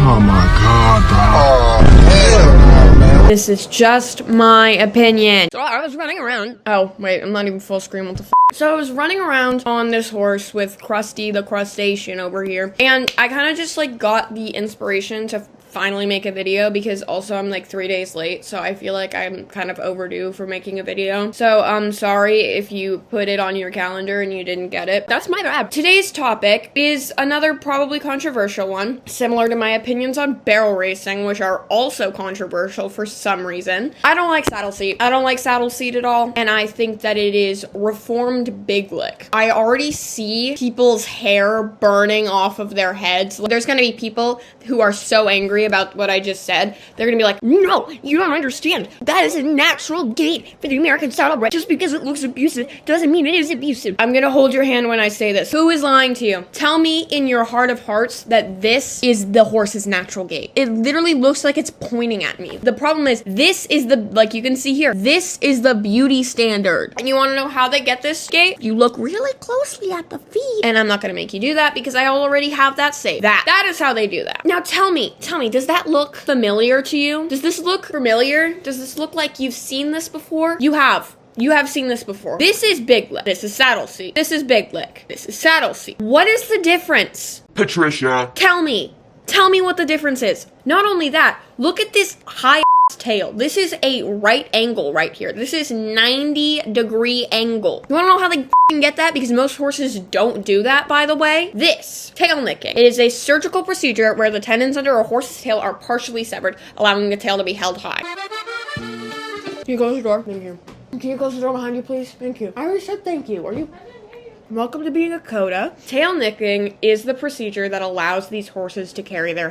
Oh my god, bro. Oh, hell no, man. This is just my opinion. So I was running around. Oh, wait, I'm not even full screen. What the f? So I was running around on this horse with Krusty the crustacean over here. And I kind of just like got the inspiration to finally make a video because also I'm like 3 days late, so I feel like I'm kind of overdue for making a video. So I'm sorry if you put it on your calendar and you didn't get it. That's my bad. Today's topic is another probably controversial one, similar to my opinions on barrel racing, which are also controversial for some reason. I don't like saddle seat. I don't like saddle seat at all, and I think that it is reformed big lick. I already see people's hair burning off of their heads. There's gonna be people who are so angry about what I just said. They're gonna be like, no, you don't understand. That is a natural gait for the American saddlebred. Just because it looks abusive doesn't mean it is abusive. I'm gonna hold your hand when I say this. Who is lying to you? Tell me in your heart of hearts that this is the horse's natural gait. It literally looks like it's pointing at me. The problem is, this is the, like you can see here, this is the beauty standard. And you wanna know how they get this gait? You look really closely at the feet. And I'm not gonna make you do that because I already have that saved. That is how they do that. Now tell me, does that look familiar to you? Does this look familiar? Does this look like you've seen this before? You have. You have seen this before. This is big lick. This is saddle seat. This is big lick. This is saddle seat. What is the difference? Patricia. Tell me. Tell me what the difference is. Not only that, look at this high tail. This is a right angle right here. This is 90-degree angle. You wanna know how they get that? Because most horses don't do that, by the way. This, tail nicking. It is a surgical procedure where the tendons under a horse's tail are partially severed, allowing the tail to be held high. Can you close the door? Thank you. Can you close the door behind you, please? Thank you. I already said thank you. Are you? Welcome to being a coda. Tail nicking is the procedure that allows these horses to carry their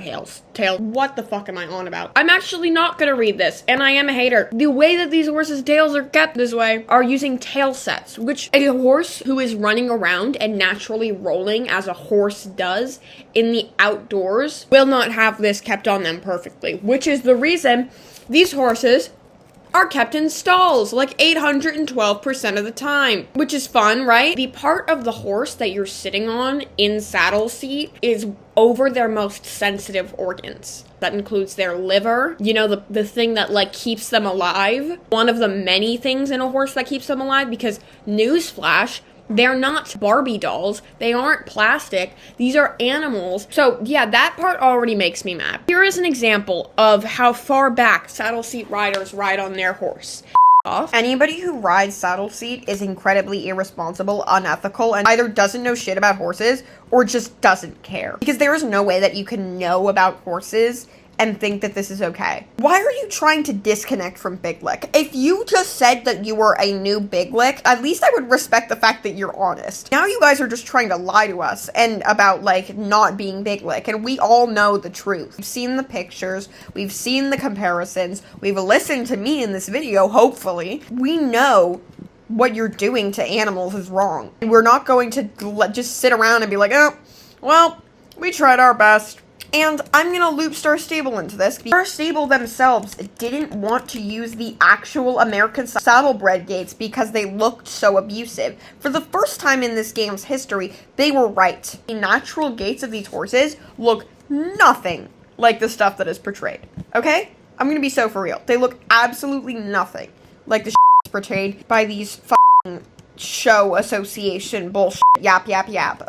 tail. What the fuck am I on about? I'm actually not gonna read this, and I am a hater. The way that these horses' tails are kept this way are using tail sets, which a horse who is running around and naturally rolling as a horse does in the outdoors will not have this kept on them perfectly, which is the reason these horses are kept in stalls like 812% of the time, which is fun, right? The part of the horse that you're sitting on in saddle seat is over their most sensitive organs. That includes their liver, you know, the thing that like keeps them alive. One of the many things in a horse that keeps them alive, because newsflash, they're not Barbie dolls. They aren't plastic. These are animals. So yeah, that part already makes me mad. Here is an example of how far back saddle seat riders ride on their horse. Anybody who rides saddle seat is incredibly irresponsible, unethical, and either doesn't know shit about horses or just doesn't care. Because there is no way that you can know about horses and think that this is okay. Why are you trying to disconnect from big lick? If you just said that you were a new big lick, at least I would respect the fact that you're honest. Now you guys are just trying to lie to us and about like not being big lick, and we all know the truth. We've seen the pictures, we've seen the comparisons, we've listened to me in this video, hopefully. We know what you're doing to animals is wrong. We're not going to just sit around and be like, oh, well, we tried our best. And I'm gonna loop Star Stable into this. Star Stable themselves didn't want to use the actual American saddlebred gaits because they looked so abusive. For the first time in this game's history, they were right. The natural gaits of these horses look nothing like the stuff that is portrayed. Okay? I'm gonna be so for real. They look absolutely nothing like the shit portrayed by these fucking show association bullshit yap.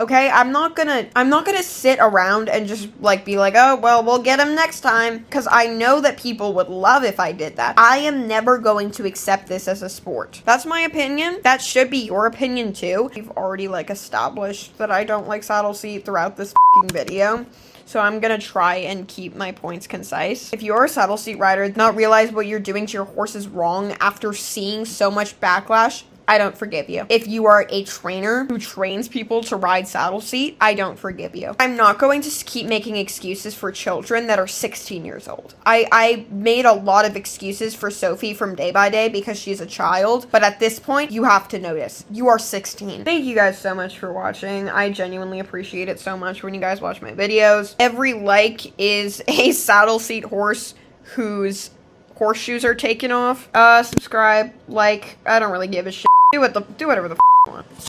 Okay, I'm not gonna sit around and just like be like, oh well, we'll get him next time, because I know that people would love if I did that. I am never going to accept this as a sport. That's my opinion. That should be your opinion too. We've already like established that I don't like saddle seat throughout this fucking video, so I'm gonna try and keep my points concise. If you're a saddle seat rider, not realize what you're doing to your horse is wrong after seeing so much backlash, I don't forgive you. If you are a trainer who trains people to ride saddle seat, I don't forgive you. I'm not going to keep making excuses for children that are 16 years old. I made a lot of excuses for Sophie from Day by Day because she's a child, but at this point, you have to notice. You are 16. Thank you guys so much for watching. I genuinely appreciate it so much when you guys watch my videos. Every like is a saddle seat horse whose horseshoes are taken off. Subscribe, like, I don't really give a shit. Do whatever the f you want.